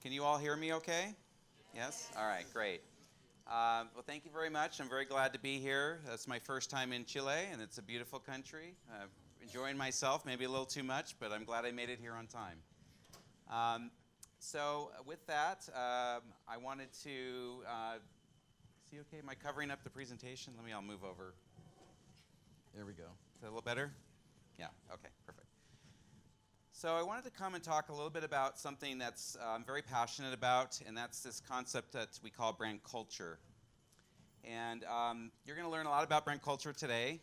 Can you all hear me okay? Yes? All right, great. Well, thank you very much. I'm very glad to be here. It's my first time in Chile, and it's a beautiful country. Enjoying myself, maybe a little too much, but I'm glad I made it here on time. So with that, I wanted to, see okay, am I covering up the presentation? I'll move over. There we go. Is that a little better? Yeah, okay, perfect. So I wanted to come and talk a little bit about something that's I'm very passionate about, and that's this concept that we call brand culture. And you're going to learn a lot about brand culture today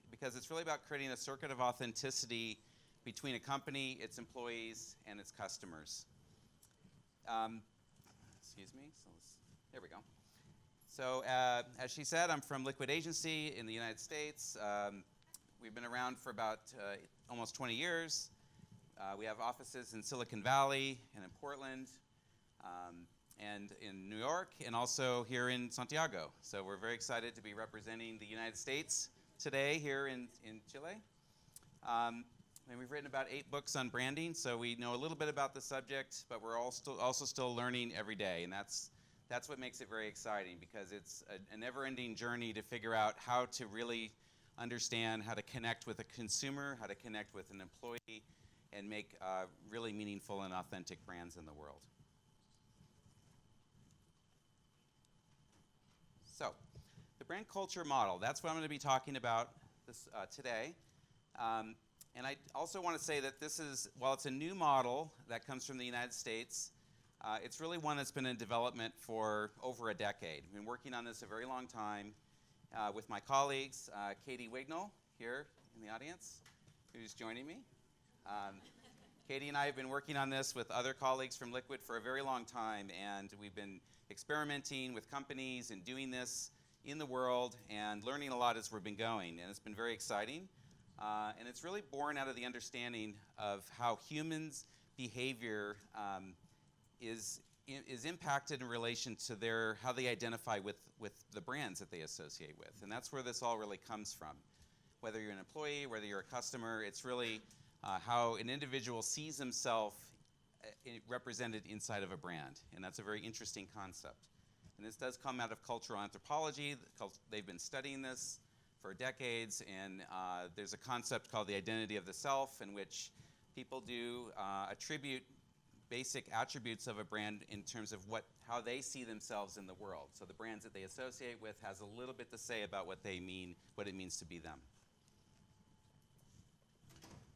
because it's really about creating a circuit of authenticity between a company, its employees, and its customers. Excuse me. There we go. So as she said, I'm from Liquid Agency in the United States. We've been around for about almost 20 years. We have offices in Silicon Valley and in Portland and in New York and also here in Santiago. So we're very excited to be representing the United States today here in Chile. And we've written about 8 books on branding, so we know a little bit about the subject, but we're also still learning every day. And that's what makes it very exciting, because it's a never-ending journey to figure out how to really understand how to connect with a consumer, how to connect with an employee, and make really meaningful and authentic brands in the world. So, the brand culture model, that's what I'm going to be talking about today. And I also want to say that this is, while it's a new model that comes from the United States, it's really one that's been in development for over a decade. I've been working on this a very long time with my colleagues, Katie Wignall here in the audience, who's joining me. Katie and I have been working on this with other colleagues from Liquid for a very long time, and we've been experimenting with companies and doing this in the world and learning a lot as we've been going, and it's been very exciting. And it's really born out of the understanding of how humans' behavior is impacted in relation to how they identify with the brands that they associate with. And that's where this all really comes from. Whether you're an employee, whether you're a customer, it's really how an individual sees himself represented inside of a brand. And that's a very interesting concept. And this does come out of cultural anthropology. They've been studying this for decades, and there's a concept called the identity of the self, in which people do attribute basic attributes of a brand in terms of how they see themselves in the world. So the brands that they associate with has a little bit to say about what it means to be them.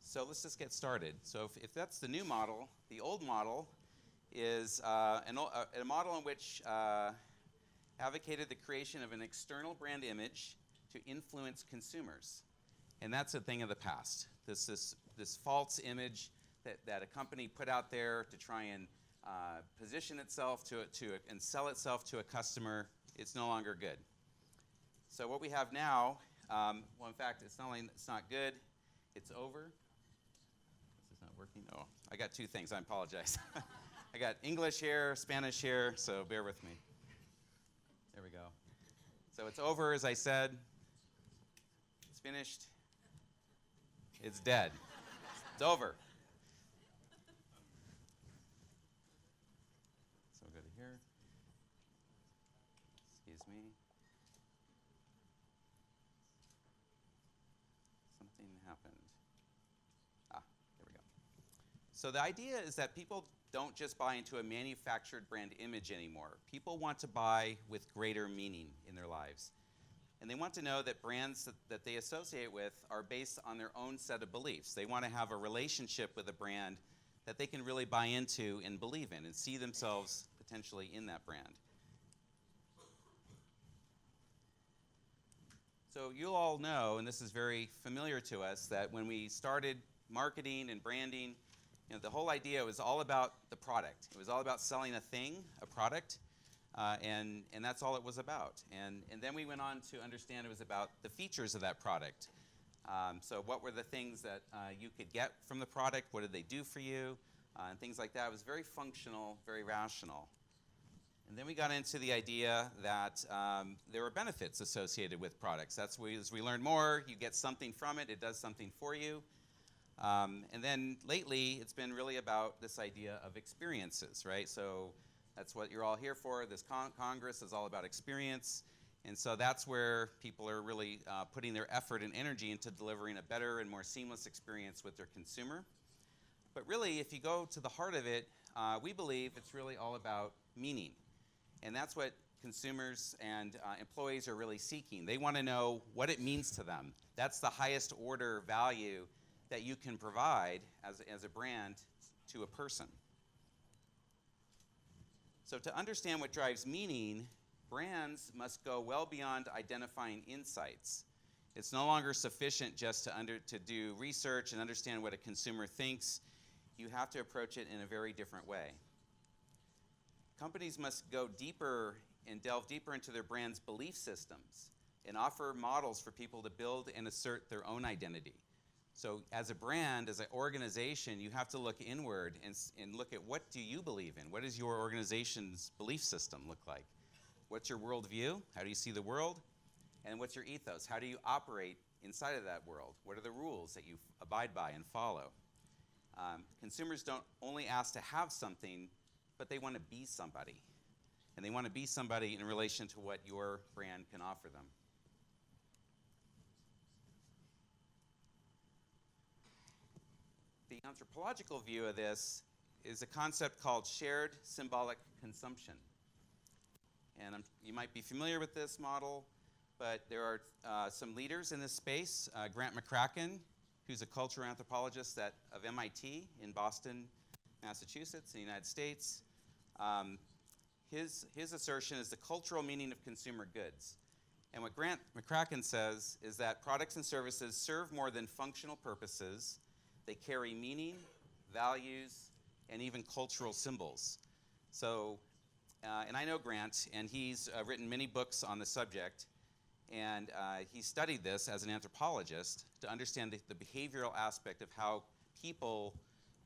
So let's just get started. So if that's the new model, the old model is a model in which advocated the creation of an external brand image to influence consumers. And that's a thing of the past. This false image that a company put out there to try and position itself and sell itself to a customer, it's no longer good. So what we have now, well, in fact, it's not good, it's over. This is not working. Oh, I got 2 things. I apologize. I got English here, Spanish here, so bear with me. There we go. So it's over, as I said. It's finished. It's dead. It's over. So we'll go to here. Excuse me. Something happened. There we go. So the idea is that people don't just buy into a manufactured brand image anymore. People want to buy with greater meaning in their lives. And they want to know that brands that they associate with are based on their own set of beliefs. They want to have a relationship with a brand that they can really buy into and believe in and see themselves potentially in that brand. So you'll all know, and this is very familiar to us, that when we started marketing and branding, the whole idea was all about the product. It was all about selling a thing, a product, and that's all it was about. And then we went on to understand it was about the features of that product. So what were the things that you could get from the product? What did they do for you? And things like that. It was very functional, very rational. And then we got into the idea that there were benefits associated with products. As we learn more, you get something from it. It does something for you. And then lately, it's been really about this idea of experiences, right? So that's what you're all here for. This Congress is all about experience. And so that's where people are really putting their effort and energy into delivering a better and more seamless experience with their consumer. But really, if you go to the heart of it, we believe it's really all about meaning. And that's what consumers and employees are really seeking. They want to know what it means to them. That's the highest order value that you can provide as a brand to a person. So to understand what drives meaning, brands must go well beyond identifying insights. It's no longer sufficient just to do research and understand what a consumer thinks. You have to approach it in a very different way. Companies must go deeper and delve deeper into their brand's belief systems and offer models for people to build and assert their own identity. So as a brand, as an organization, you have to look inward and look at what do you believe in? What does your organization's belief system look like? What's your worldview? How do you see the world? And what's your ethos? How do you operate inside of that world? What are the rules that you abide by and follow? Consumers don't only ask to have something, but they want to be somebody. And they want to be somebody in relation to what your brand can offer them. The anthropological view of this is a concept called shared symbolic consumption. And you might be familiar with this model, but there are some leaders in this space. Grant McCracken, who's a cultural anthropologist of MIT in Boston, Massachusetts, in the United States. His assertion is the cultural meaning of consumer goods. And what Grant McCracken says is that products and services serve more than functional purposes. They carry meaning, values, and even cultural symbols. So, and I know Grant, and he's written many books on the subject, and he studied this as an anthropologist to understand the behavioral aspect of how people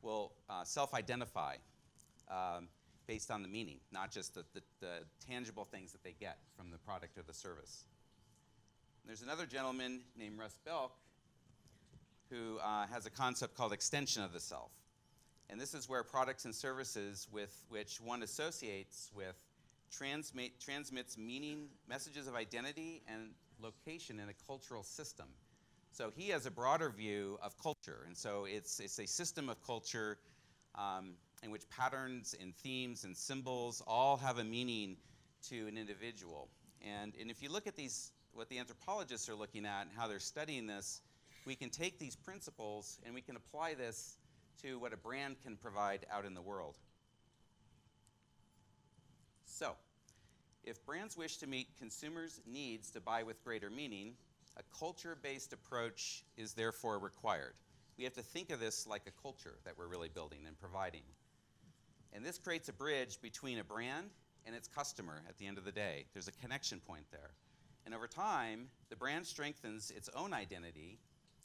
will self-identify based on the meaning, not just the tangible things that they get from the product or the service. There's another gentleman named Russ Belk who has a concept called extension of the self. And this is where products and services with which one associates with transmits meaning, messages of identity, and location in a cultural system. So he has a broader view of culture, and so it's a system of culture in which patterns and themes and symbols all have a meaning to an individual. And if you look at what the anthropologists are looking at and how they're studying this, we can take these principles and we can apply this to what a brand can provide out in the world. So, if brands wish to meet consumers' needs to buy with greater meaning, a culture-based approach is therefore required. We have to think of this like a culture that we're really building and providing. And this creates a bridge between a brand and its customer at the end of the day. There's a connection point there. And over time, the brand strengthens its own identity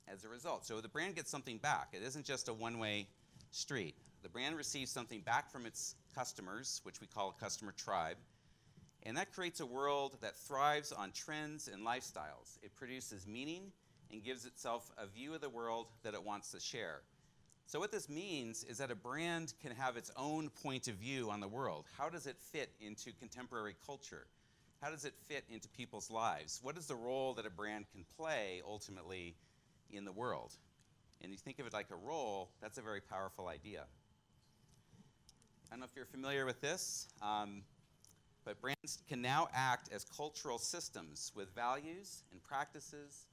as a result. So the brand gets something back. It isn't just a one-way street. The brand receives something back from its customers, which we call a customer tribe, and that creates a world that thrives on trends and lifestyles. It produces meaning and gives itself a view of the world that it wants to share. So what this means is that a brand can have its own point of view on the world. How does it fit into contemporary culture? How does it fit into people's lives? What is the role that a brand can play ultimately in the world? And you think of it like a role, that's a very powerful idea. I don't know if you're familiar with this, but brands can now act as cultural systems with values and practices,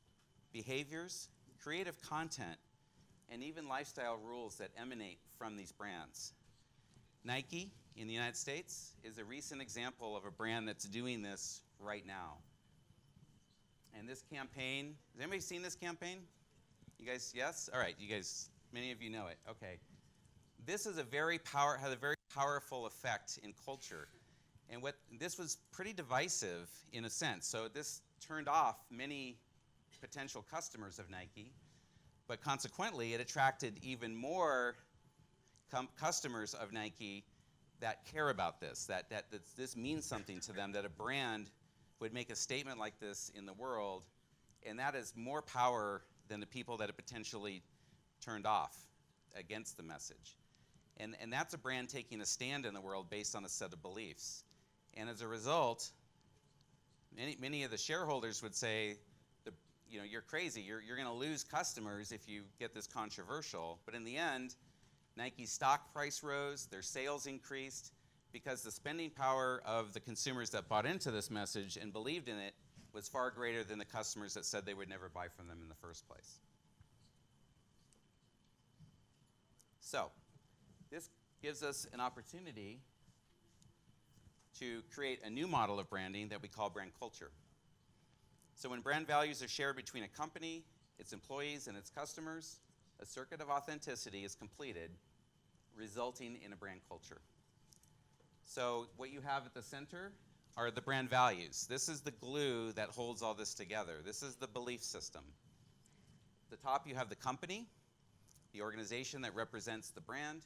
behaviors, creative content, and even lifestyle rules that emanate from these brands. Nike in the United States is a recent example of a brand that's doing this right now. And this campaign, has anybody seen this campaign? You guys, yes? All right, you guys, many of you know it. Okay. This is has a very powerful effect in culture. And this was pretty divisive in a sense. So this turned off many potential customers of Nike, but consequently it attracted even more customers of Nike that care about this, that this means something to them, that a brand would make a statement like this in the world, and that is more power than the people that it potentially turned off against the message. And that's a brand taking a stand in the world based on a set of beliefs. And as a result, many of the shareholders would say, you're crazy. You're going to lose customers if you get this controversial. But in the end, Nike's stock price rose, their sales increased, because the spending power of the consumers that bought into this message and believed in it was far greater than the customers that said they would never buy from them in the first place. So, this gives us an opportunity to create a new model of branding that we call brand culture. So when brand values are shared between a company, its employees, and its customers, a circuit of authenticity is completed, resulting in a brand culture. So what you have at the center are the brand values. This is the glue that holds all this together. This is the belief system. At the top you have the company, the organization that represents the brand.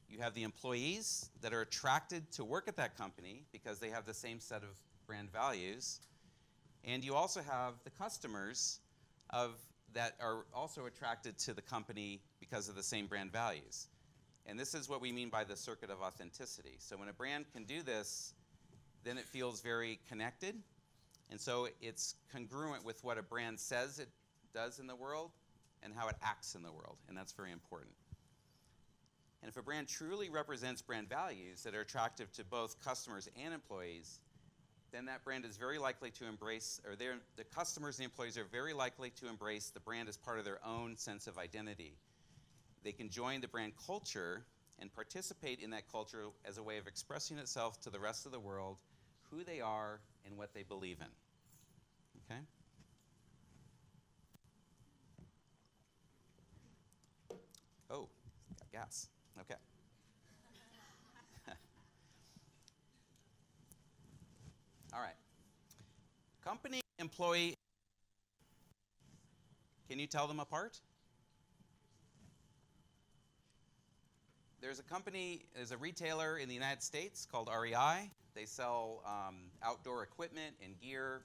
You have the employees that are attracted to work at that company because they have the same set of brand values. And you also have the customers that are also attracted to the company because of the same brand values. And this is what we mean by the circuit of authenticity. So when a brand can do this, then it feels very connected. And so it's congruent with what a brand says it does in the world and how it acts in the world. And that's very important. And if a brand truly represents brand values that are attractive to both customers and employees, then that brand is very likely to embrace, or the customers and employees are very likely to embrace the brand as part of their own sense of identity. They can join the brand culture and participate in that culture as a way of expressing itself to the rest of the world, who they are and what they believe in. Okay? Oh, got gas. Okay. All right. Company, employee, can you tell them apart? There's a retailer in the United States called REI. They sell outdoor equipment and gear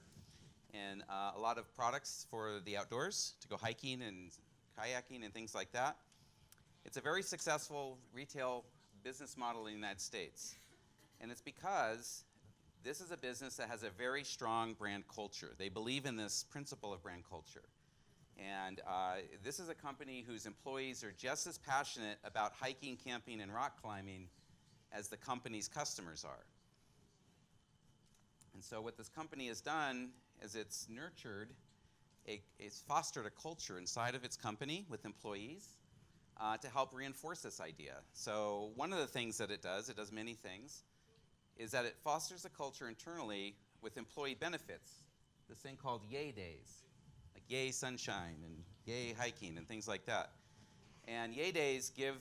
and a lot of products for the outdoors to go hiking and kayaking and things like that. It's a very successful retail business model in the United States. And it's because this is a business that has a very strong brand culture. They believe in this principle of brand culture. And this is a company whose employees are just as passionate about hiking, camping, and rock climbing as the company's customers are. And so what this company has done is it's it's fostered a culture inside of its company with employees to help reinforce this idea. So one of the things that it does many things, is that it fosters a culture internally with employee benefits, this thing called Yay Days, like Yay Sunshine and Yay Hiking and things like that. And Yay Days give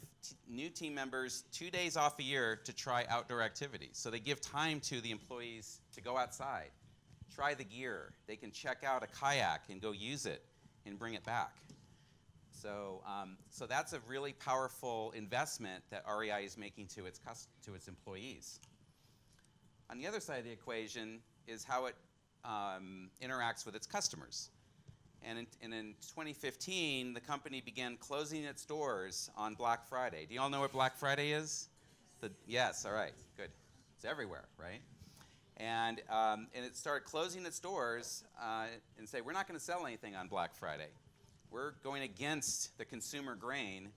new team members 2 days off a year to try outdoor activities. So they give time to the employees to go outside, try the gear. They can check out a kayak and go use it and bring it back. So that's a really powerful investment that REI is making to its employees. On the other side of the equation is how it interacts with its customers. And in 2015, the company began closing its doors on Black Friday. Do you all know what Black Friday is? Yes, all right, good. It's everywhere, right? And it started closing its doors and say, we're not going to sell anything on Black Friday. We're going against the consumer grain,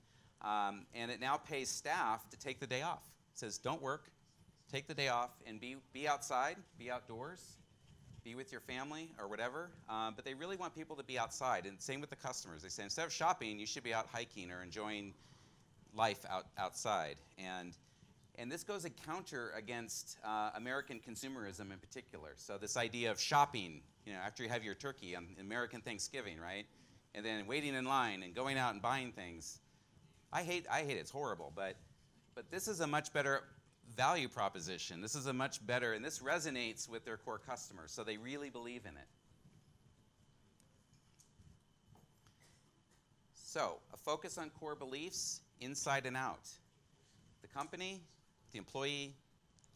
and it now pays staff to take the day off. It says, don't work. Take the day off and be outside, be outdoors, be with your family or whatever. But they really want people to be outside. And same with the customers. They say instead of shopping, you should be out hiking or enjoying life outside. And this goes counter against American consumerism in particular. So this idea of shopping, after you have your turkey on American Thanksgiving, right? And then waiting in line and going out and buying things. I hate it. It's horrible. But this is a much better value proposition. This is a much better, and this resonates with their core customers, so they really believe in it. So, a focus on core beliefs inside and out. The company, the employee,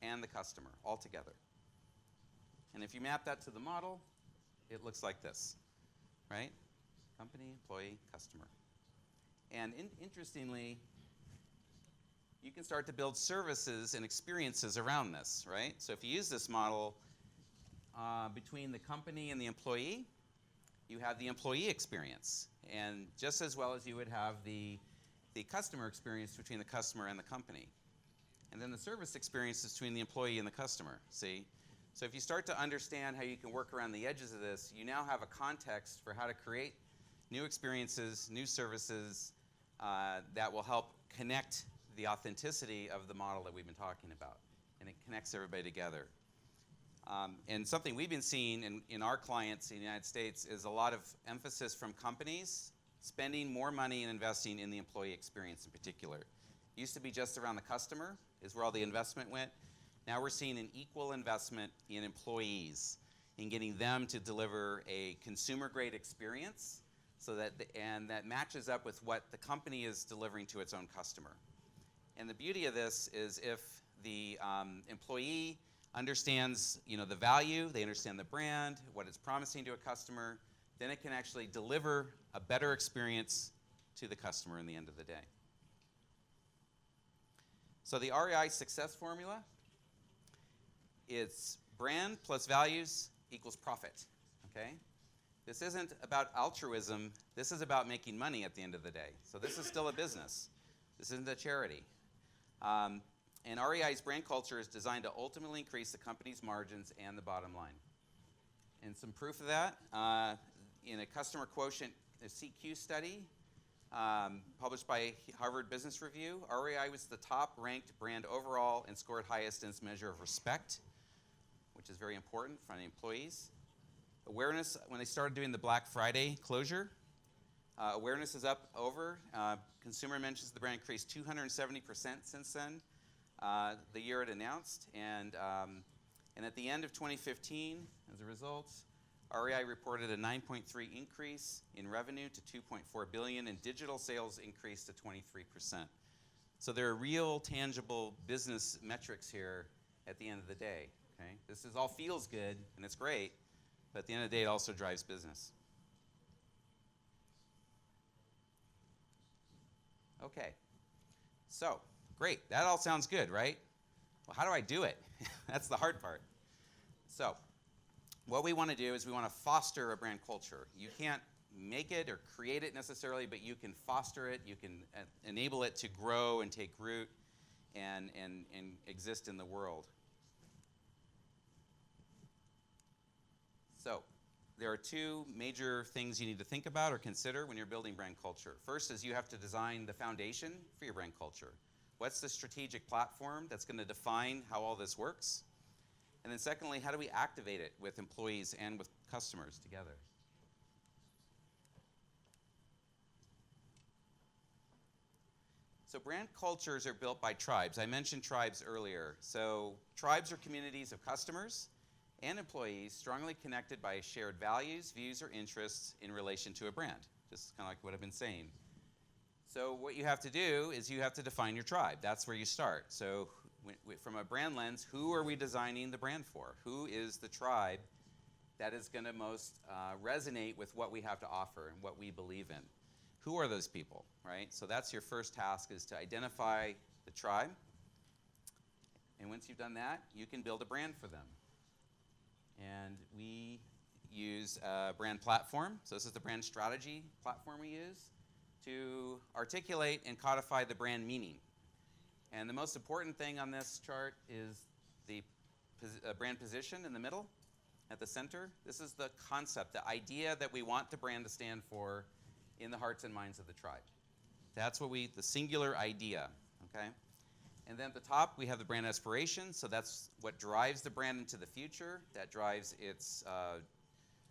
and the customer all together. And if you map that to the model, it looks like this, right? Company, employee, customer. And interestingly, you can start to build services and experiences around this, right? So if you use this model between the company and the employee, you have the employee experience. And just as well as you would have the customer experience between the customer and the company. And then the service experience is between the employee and the customer, see? So if you start to understand how you can work around the edges of this, you now have a context for how to create new experiences, new services that will help connect the authenticity of the model that we've been talking about. And it connects everybody together. And something we've been seeing in our clients in the United States is a lot of emphasis from companies spending more money and investing in the employee experience in particular. It used to be just around the customer is where all the investment went. Now we're seeing an equal investment in employees, in getting them to deliver a consumer-grade experience so that and that matches up with what the company is delivering to its own customer. And the beauty of this is if the employee understands, the value, they understand the brand, what it's promising to a customer, then it can actually deliver a better experience to the customer in the end of the day. So the REI success formula, it's brand plus values equals profit, okay? This isn't about altruism, this is about making money at the end of the day. So this is still a business. This isn't a charity. And REI's brand culture is designed to ultimately increase the company's margins and the bottom line. And some proof of that, in a customer quotient a CQ study published by Harvard Business Review, REI was the top ranked brand overall and scored highest in its measure of respect, which is very important for the employees. Awareness, when they started doing the Black Friday closure, awareness is up over. Consumer mentions the brand increased 270% since then, the year it announced. And at the end of 2015, as a result, REI reported a 9.3 increase in revenue to 2.4 billion, and digital sales increased to 23%. So there are real, tangible business metrics here at the end of the day. Okay? This all feels good, and it's great, but at the end of the day, it also drives business. Okay, so great. That all sounds good, right? Well, how do I do it? That's the hard part. So what we want to do is we want to foster a brand culture. You can't make it or create it necessarily, but you can foster it. You can enable it to grow and take root and exist in the world. So there are two major things you need to think about or consider when you're building brand culture. First is you have to design the foundation for your brand culture. What's the strategic platform that's going to define how all this works? And then secondly, how do we activate it with employees and with customers together? So brand cultures are built by tribes. I mentioned tribes earlier. So tribes are communities of customers and employees strongly connected by shared values, views, or interests in relation to a brand. Just kind of like what I've been saying. So what you have to do is you have to define your tribe. That's where you start. So from a brand lens, who are we designing the brand for? Who is the tribe that is going to most resonate with what we have to offer and what we believe in? Who are those people, right? So that's your first task, is to identify the tribe. And once you've done that, you can build a brand for them. And we use a brand platform. So this is the brand strategy platform we use to articulate and codify the brand meaning. And the most important thing on this chart is the brand position in the middle, at the center. This is the concept, the idea that we want the brand to stand for in the hearts and minds of the tribe. That's what the singular idea, okay? And then at the top, we have the brand aspiration. So that's what drives the brand into the future. That drives its,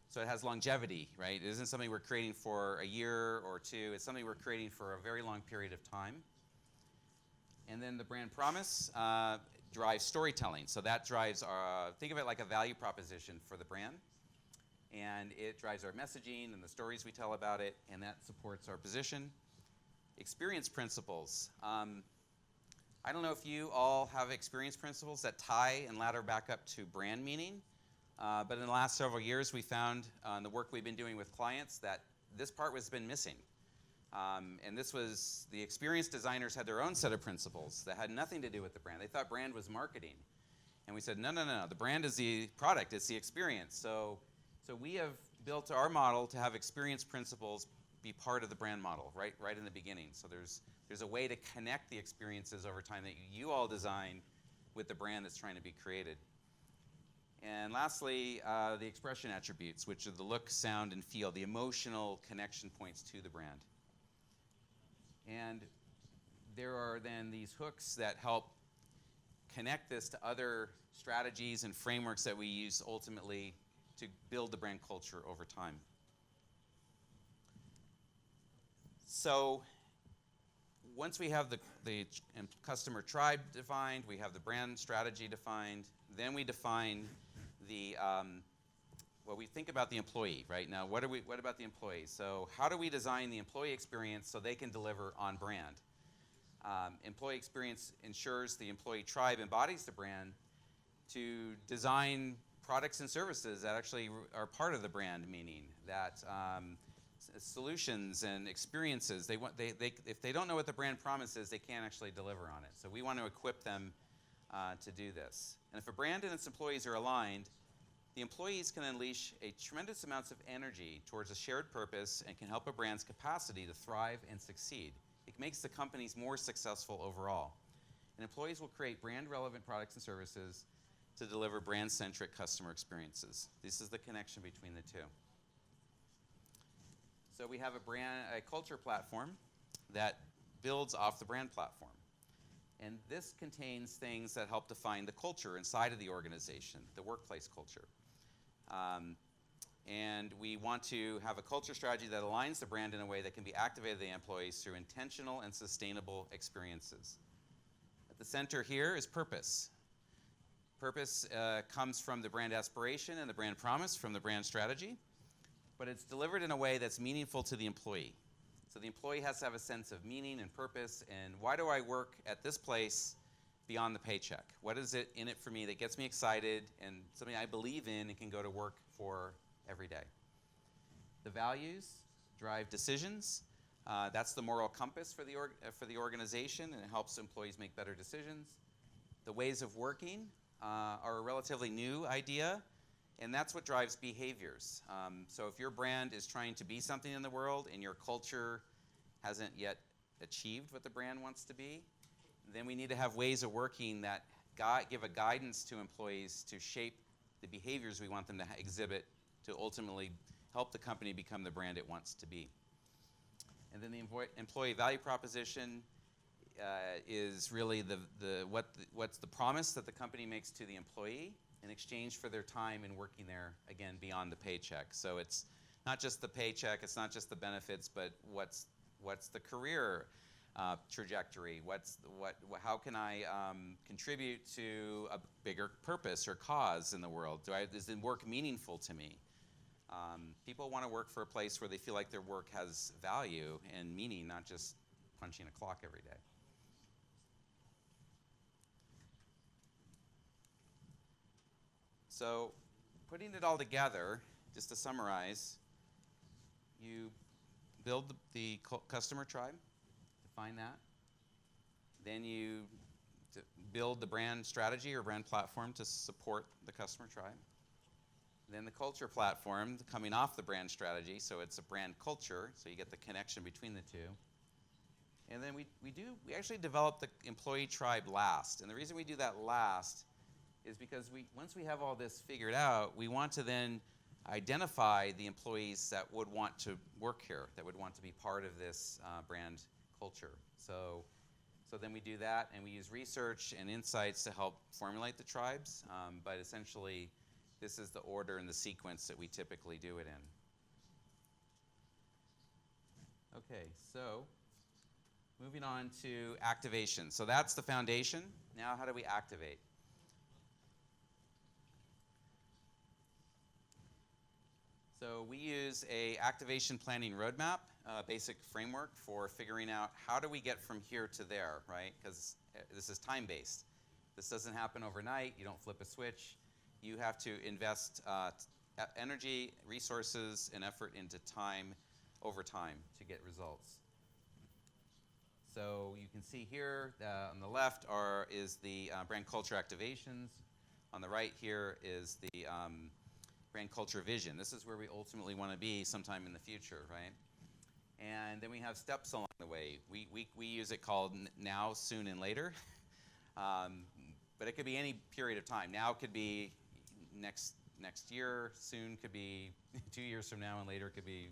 so it has longevity, right? It isn't something we're creating for a year or two. It's something we're creating for a very long period of time. And then the brand promise drives storytelling. So that drives, think of it like a value proposition for the brand. And it drives our messaging and the stories we tell about it, and that supports our position. Experience principles. I don't know if you all have experience principles that tie and ladder back up to brand meaning, but in the last several years we found in the work we've been doing with clients that this part has been missing. And this was, the experience designers had their own set of principles that had nothing to do with the brand. They thought brand was marketing. And we said, no, no, no, the brand is the product, it's the experience. So we have built our model to have experience principles be part of the brand model, right in the beginning. So there's a way to connect the experiences over time that you all design with the brand that's trying to be created. And lastly, the expression attributes, which are the look, sound, and feel, the emotional connection points to the brand. And there are then these hooks that help connect this to other strategies and frameworks that we use ultimately to build the brand culture over time. So once we have the customer tribe defined, we have the brand strategy defined, then we define the, well, we think about the employee, right? Now, what about the employee? So how do we design the employee experience so they can deliver on brand? Employee experience ensures the employee tribe embodies the brand to design products and services that actually are part of the brand meaning, that solutions and experiences, if they don't know what the brand promises, they can't actually deliver on it. So we want to equip them to do this. And if a brand and its employees are aligned, the employees can unleash a tremendous amounts of energy towards a shared purpose and can help a brand's capacity to thrive and succeed. It makes the companies more successful overall. And employees will create brand-relevant products and services to deliver brand-centric customer experiences. This is the connection between the two. So we have a culture platform that builds off the brand platform. And this contains things that help define the culture inside of the organization, the workplace culture. And we want to have a culture strategy that aligns the brand in a way that can be activated to the employees through intentional and sustainable experiences. At the center here is purpose. Purpose comes from the brand aspiration and the brand promise from the brand strategy, but it's delivered in a way that's meaningful to the employee. So the employee has to have a sense of meaning and purpose, and why do I work at this place beyond the paycheck? What is it in it for me that gets me excited and something I believe in and can go to work for every day? The values drive decisions. That's the moral compass for the organization, and it helps employees make better decisions. The ways of working are a relatively new idea, and that's what drives behaviors. So if your brand is trying to be something in the world and your culture hasn't yet achieved what the brand wants to be, then we need to have ways of working that give a guidance to employees to shape the behaviors we want them to exhibit to ultimately help the company become the brand it wants to be. And then the employee value proposition is really what's the promise that the company makes to the employee in exchange for their time in working there, again, beyond the paycheck. So it's not just the paycheck, it's not just the benefits, but what's the career trajectory? How can I contribute to a bigger purpose or cause in the world? Is the work meaningful to me? People want to work for a place where they feel like their work has value and meaning, not just punching a clock every day. So putting it all together, just to summarize, you build the customer tribe, define that. Then you build the brand strategy or brand platform to support the customer tribe. Then the culture platform coming off the brand strategy, so it's a brand culture, so you get the connection between the two. And then we actually develop the employee tribe last. And the reason we do that last is because once we have all this figured out, we want to then identify the employees that would want to work here, that would want to be part of this brand culture. So then we do that, and we use research and insights to help formulate the tribes, but essentially this is the order and the sequence that we typically do it in. Okay, so moving on to activation. So that's the foundation. Now how do we activate? So we use a activation planning roadmap, basic framework for figuring out how do we get from here to there, right? Because this is time-based. This doesn't happen overnight. You don't flip a switch. You have to invest energy, resources, and effort into time over time to get results. So you can see here on the left is the brand culture activations. On the right here is the brand culture vision. This is where we ultimately want to be sometime in the future, right? And then we have steps along the way. We use it called now, soon, and later. But it could be any period of time. Now could be next year, soon could be 2 years from now, and later could be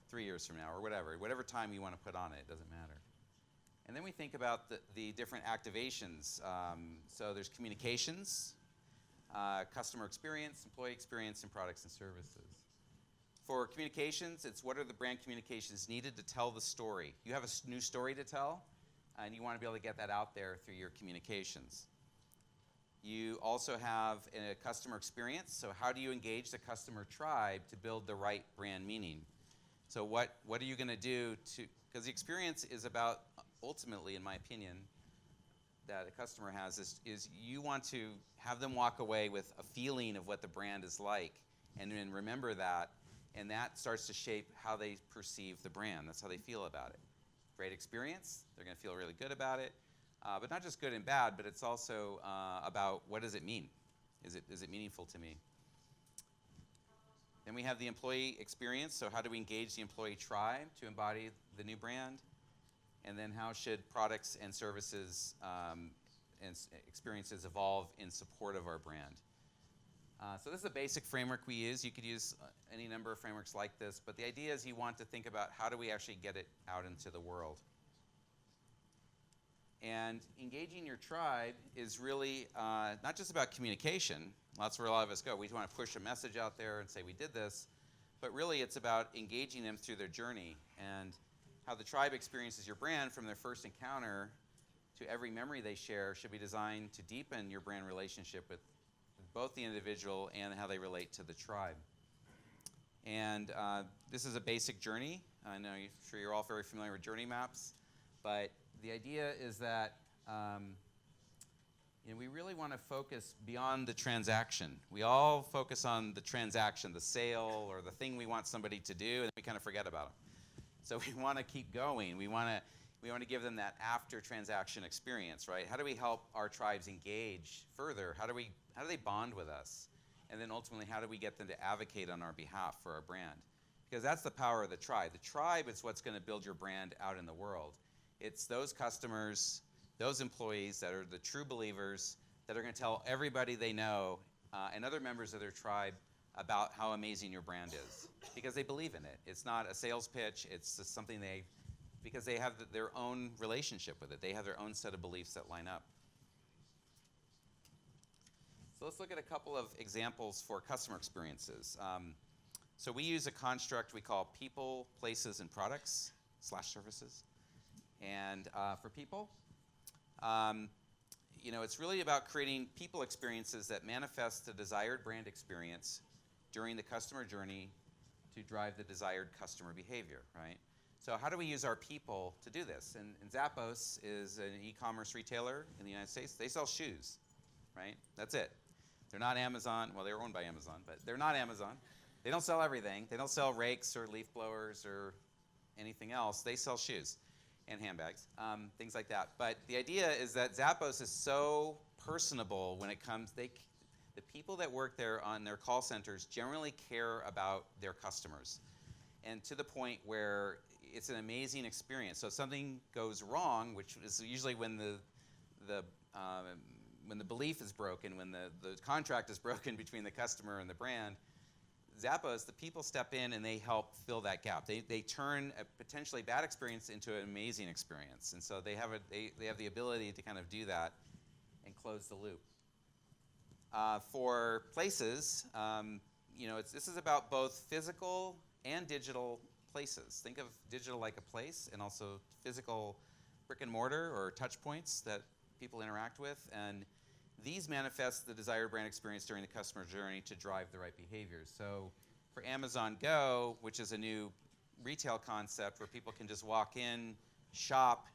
3 years from now, or whatever time you want to put on it, it doesn't matter. And then we think about the different activations. So there's communications, customer experience, employee experience, and products and services. For communications, it's what are the brand communications needed to tell the story. You have a new story to tell, and you want to be able to get that out there through your communications. You also have a customer experience, so how do you engage the customer tribe to build the right brand meaning? So what are you going to do because the experience is about, ultimately, in my opinion, that a customer has is you want to have them walk away with a feeling of what the brand is like, and then remember that, and that starts to shape how they perceive the brand. That's how they feel about it. Great experience, they're going to feel really good about it, but not just good and bad, but it's also about what does it mean? Is it meaningful to me? Then we have the employee experience, so how do we engage the employee tribe to embody the new brand? And then how should products and services and experiences evolve in support of our brand? So this is a basic framework we use. You could use any number of frameworks like this, but the idea is you want to think about how do we actually get it out into the world. And engaging your tribe is really not just about communication. That's where a lot of us go. We want to push a message out there and say we did this, but really it's about engaging them through their journey and how the tribe experiences your brand from their first encounter to every memory they share should be designed to deepen your brand relationship with both the individual and how they relate to the tribe. And this is a basic journey. I know I'm sure you're all very familiar with journey maps, but the idea is that we really want to focus beyond the transaction. We all focus on the transaction, the sale, or the thing we want somebody to do, and we kind of forget about them. So we want to keep going. We want to give them that after transaction experience, right? How do we help our tribes engage further? How do they bond with us? And then ultimately, how do we get them to advocate on our behalf for our brand? Because that's the power of the tribe. The tribe is what's going to build your brand out in the world. It's those customers, those employees that are the true believers that are going to tell everybody they know and other members of their tribe about how amazing your brand is, because they believe in it. It's not a sales pitch. It's just something because they have their own relationship with it. They have their own set of beliefs that line up. So let's look at a couple of examples for customer experiences. So we use a construct we call people, places, and products / services. And for people, it's really about creating people experiences that manifest the desired brand experience during the customer journey to drive the desired customer behavior, right? So how do we use our people to do this? And Zappos is an e-commerce retailer in the United States. They sell shoes, right? That's it. They're not Amazon. Well, they're owned by Amazon, but they're not Amazon. They don't sell everything. They don't sell rakes or leaf blowers or anything else. They sell shoes and handbags, things like that. But the idea is that Zappos is so personable when it comes, the people that work there on their call centers generally care about their customers, and to the point where it's an amazing experience. So if something goes wrong, which is usually when the belief is broken, when the contract is broken between the customer and the brand, Zappos, the people step in and they help fill that gap. They turn a potentially bad experience into an amazing experience, and so they have the ability to kind of do that and close the loop. For places, this is about both physical and digital places. Think of digital like a place, and also physical brick and mortar or touch points that people interact with, and these manifest the desired brand experience during the customer journey to drive the right behaviors. So for Amazon Go, which is a new retail concept where people can just walk in, shop,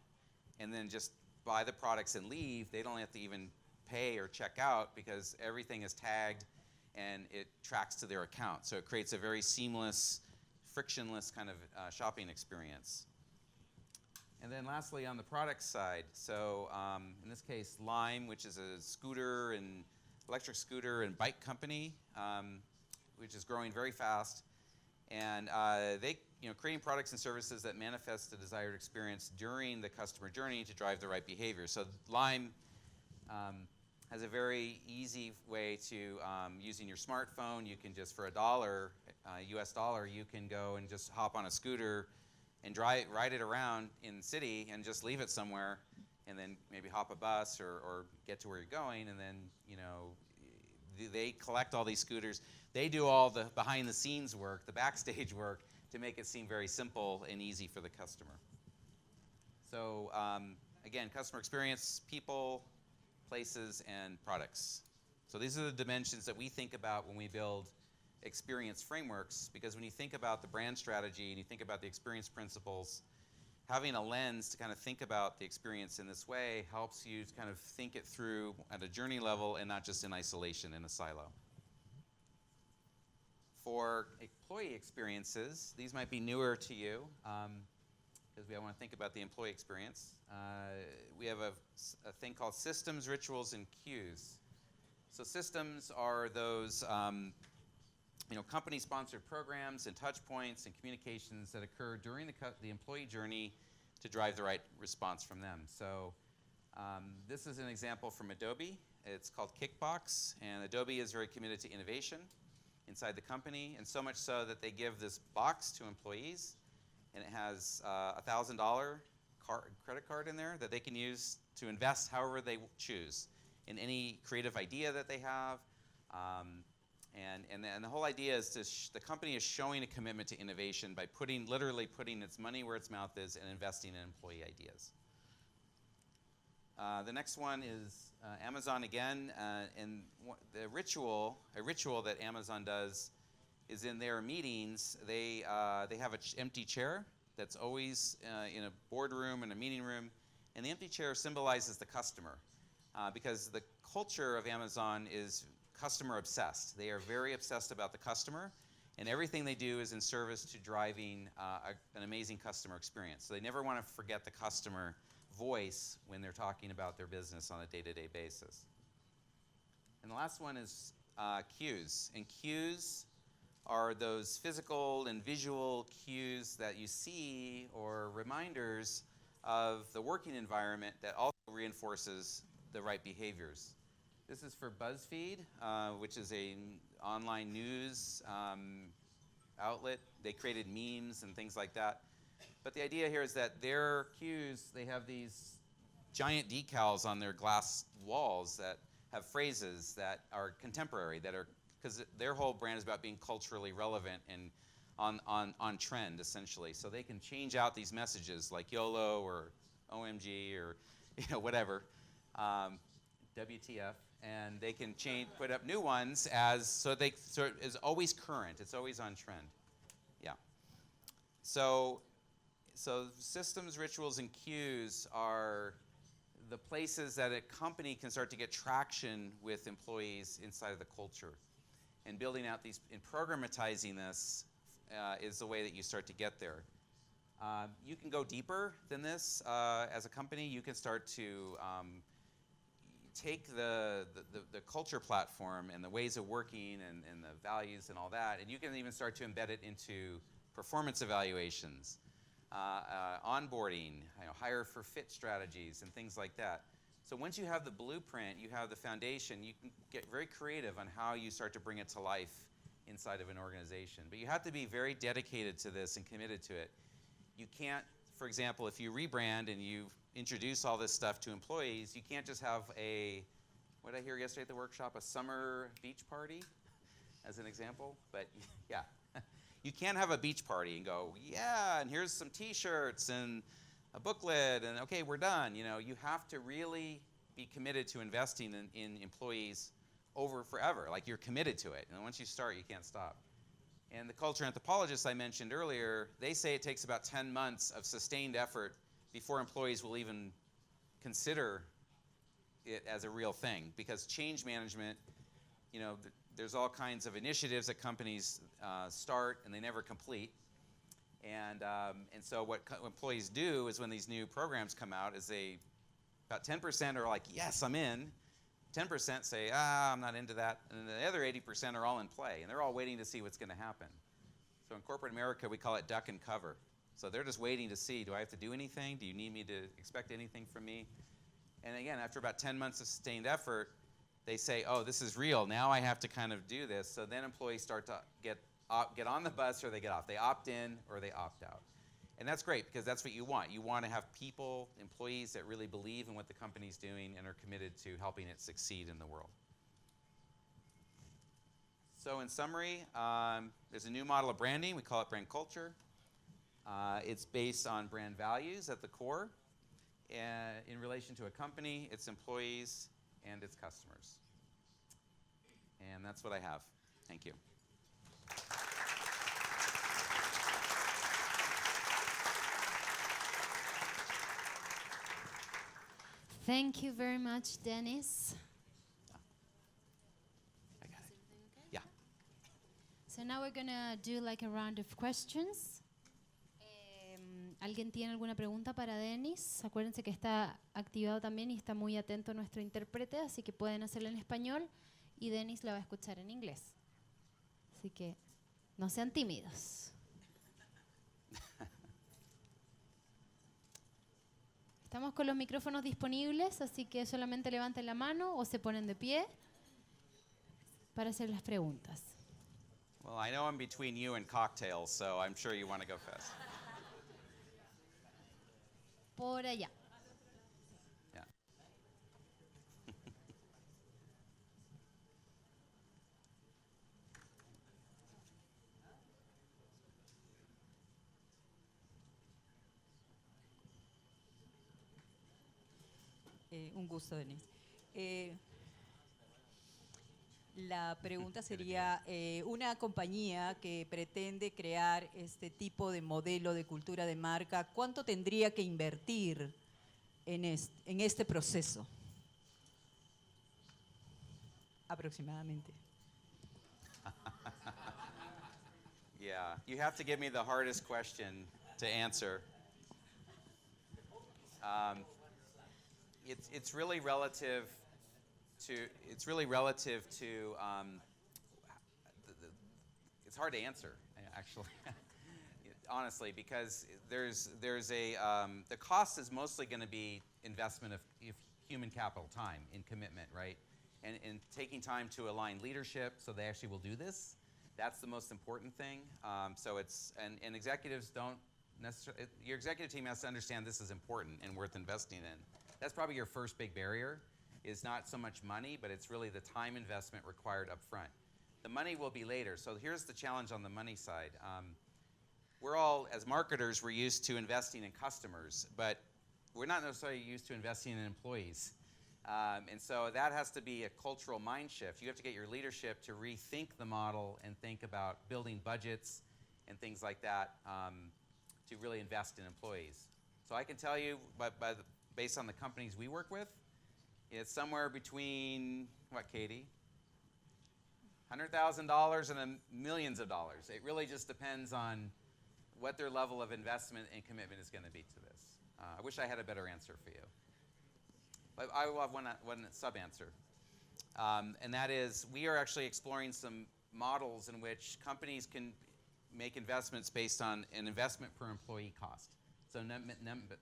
and then just buy the products and leave, they don't have to even pay or check out because everything is tagged and it tracks to their account. So it creates a very seamless, frictionless kind of shopping experience. And then lastly, on the product side, so in this case, Lime, which is a scooter and electric scooter and bike company, which is growing very fast. And they, creating products and services that manifest the desired experience during the customer journey to drive the right behavior. So Lime has a very easy way to, using your smartphone, you can just, for $1, US dollar, you can go and just hop on a scooter and ride it around in the city and just leave it somewhere, and then maybe hop a bus or get to where you're going, and then, they collect all these scooters. They do all the behind-the-scenes work, the backstage work, to make it seem very simple and easy for the customer. So again, customer experience, people, places, and products. So these are the dimensions that we think about when we build experience frameworks, because when you think about the brand strategy and you think about the experience principles, having a lens to kind of think about the experience in this way helps you to kind of think it through at a journey level and not just in isolation in a silo. For employee experiences, these might be newer to you, because we want to think about the employee experience. We have a thing called systems, rituals, and cues. So systems are those company-sponsored programs and touch points and communications that occur during the employee journey to drive the right response from them. So this is an example from Adobe. It's called Kickbox, and Adobe is very committed to innovation inside the company, and so much so that they give this box to employees, and it has a $1,000 credit card in there that they can use to invest however they choose in any creative idea that they have. And the whole idea is the company is showing a commitment to innovation by literally putting its money where its mouth is and investing in employee ideas. The next one is Amazon again, and a ritual that Amazon does is in their meetings, they have an empty chair that's always in a boardroom and a meeting room, and the empty chair symbolizes the customer, because the culture of Amazon is customer obsessed. They are very obsessed about the customer, and everything they do is in service to driving an amazing customer experience. So they never want to forget the customer voice when they're talking about their business on a day-to-day basis. And the last one is cues. And cues are those physical and visual cues that you see or reminders of the working environment that also reinforces the right behaviors. This is for BuzzFeed, which is an online news outlet. They created memes and things like that. But the idea here is that their cues, they have these giant decals on their glass walls that have phrases that are contemporary, because their whole brand is about being culturally relevant and on trend, essentially. So they can change out these messages like YOLO or OMG or whatever, WTF, and they can put up new ones so it is always current. It's always on trend. Yeah. So systems, rituals, and cues are the places that a company can start to get traction with employees inside of the culture. And building out these and programmatizing this is the way that you start to get there. You can go deeper than this as a company. You can start to take the culture platform and the ways of working and the values and all that, and you can even start to embed it into performance evaluations, onboarding, hire for fit strategies and things like that. So once you have the blueprint, you have the foundation, you can get very creative on how you start to bring it to life inside of an organization. But you have to be very dedicated to this and committed to it. You can't, for example, if you rebrand and you introduce all this stuff to employees, you can't just have what did I hear yesterday at the workshop, a summer beach party as an example. But yeah, you can't have a beach party and go, yeah, and here's some t-shirts and a booklet, and okay, we're done. You have to really be committed to investing in employees over forever. Like, you're committed to it, and once you start, you can't stop. And the culture anthropologists I mentioned earlier, they say it takes about 10 months of sustained effort before employees will even consider it as a real thing, because change management, there's all kinds of initiatives that companies start and they never complete. And so what employees do is when these new programs come out is about 10% are like, yes, I'm in. 10% say, I'm not into that. And then the other 80% are all in play, and they're all waiting to see what's going to happen. So in corporate America, we call it duck and cover. So they're just waiting to see, do I have to do anything? Do you need me to expect anything from me? And again, after about 10 months of sustained effort, they say, oh, this is real. Now I have to kind of do this. So then employees start to get on the bus or they get off. They opt in or they opt out. And that's great because that's what you want. You want to have people, employees that really believe in what the company's doing and are committed to helping it succeed in the world. So in summary, there's a new model of branding. We call it brand culture. It's based on brand values at the core in relation to a company, its employees, and its customers. And that's what I have. Thank you. Thank you very much, Dennis. I got it. Yeah. So now we're gonna do like a round of questions. ¿Alguien tiene alguna pregunta para Dennis? Acuérdense que está activado también y está muy atento nuestro intérprete, así que pueden hacerlo en español y Dennis la va a escuchar en inglés. Así que no sean tímidos. Estamos con los micrófonos disponibles, así que solamente levanten la mano o se ponen de pie para hacer las preguntas. Well, I know I'm between you and cocktails, so I'm sure you want to go fast. Por allá. Yeah. Un gusto, Denis. La pregunta sería, una compañía que pretende crear este tipo de modelo de cultura de marca, ¿cuánto tendría que invertir en este proceso? Aproximadamente. Yeah, you have to give me the hardest question to answer. It's really relative to it's hard to answer actually. Honestly, because there's a the cost is mostly going to be investment of human capital, time and commitment, right? And taking time to align leadership so they actually will do this. That's the most important thing. So it's and executives don't necessarily. Your executive team has to understand this is important and worth investing in. That's probably your first big barrier. Is not so much money, but it's really the time investment required up front. The money will be later. So here's the challenge on the money side. We're all, as marketers, we're used to investing in customers, but we're not necessarily used to investing in employees. And so that has to be a cultural mind shift. You have to get your leadership to rethink the model and think about building budgets and things like that to really invest in employees. So I can tell you, based on the companies we work with, it's somewhere between, what, Katie? $100,000 and millions of dollars. It really just depends on what their level of investment and commitment is going to be to this. I wish I had a better answer for you. But I will have one sub-answer. And that is, we are actually exploring some models in which companies can make investments based on an investment per employee cost. So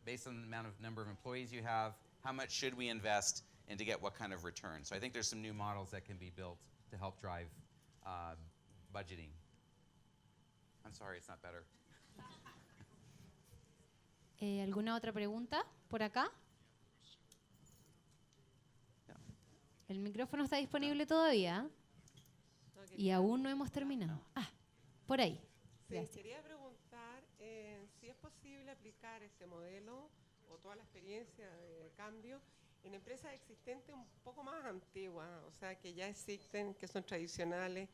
based on the number of employees you have, how much should we invest and to get what kind of return? So I think there's some new models that can be built to help drive budgeting. I'm sorry, it's not better. ¿Alguna otra pregunta por acá? El micrófono está disponible todavía y aún no hemos terminado. Por ahí. Sí, quería preguntar si es posible aplicar ese modelo o toda la experiencia de cambio en empresas existentes un poco más antiguas, o sea, que ya existen, que son tradicionales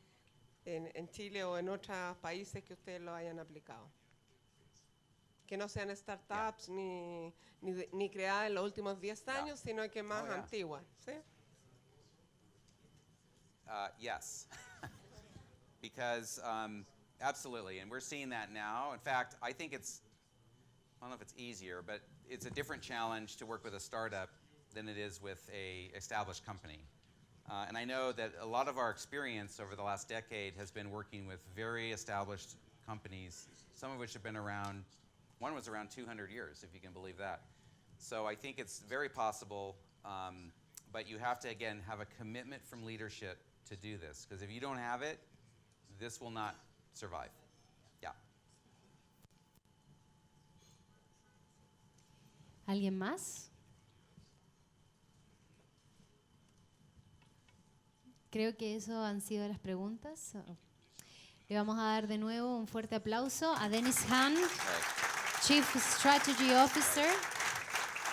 en Chile o en otros países que ustedes lo hayan aplicado. Que no sean startups ni creadas en los últimos 10 años, sino que más antiguas, ¿sí? Yes, because Absolutely, and we're seeing that now. In fact, I think it's, I don't know if it's easier, but it's a different challenge to work with a startup than it is with a established company. And I know that a lot of our experience over the last decade has been working with very established companies, some of which have been around, one was around 200 years, if you can believe that. So I think it's very possible, but you have to, again, have a commitment from leadership to do this, because if you don't have it, this will not survive. Yeah. ¿Alguien más? Creo que eso han sido las preguntas. Le vamos a dar de nuevo un fuerte aplauso a Dennis Hahn, Right. Chief Strategy Officer,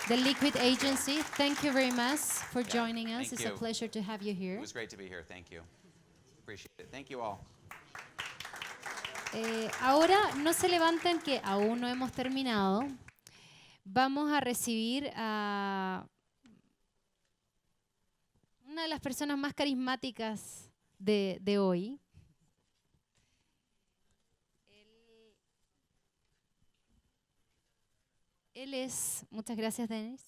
the Liquid Agency. Thank you very much for joining us. thank It's you. a pleasure to have you here. It was great to be here. Thank you. Appreciate it. Thank you all. Ahora no se levanten, que aún no hemos terminado. Vamos a recibir a una de las personas más carismáticas de hoy. Él es, muchas gracias, Denis.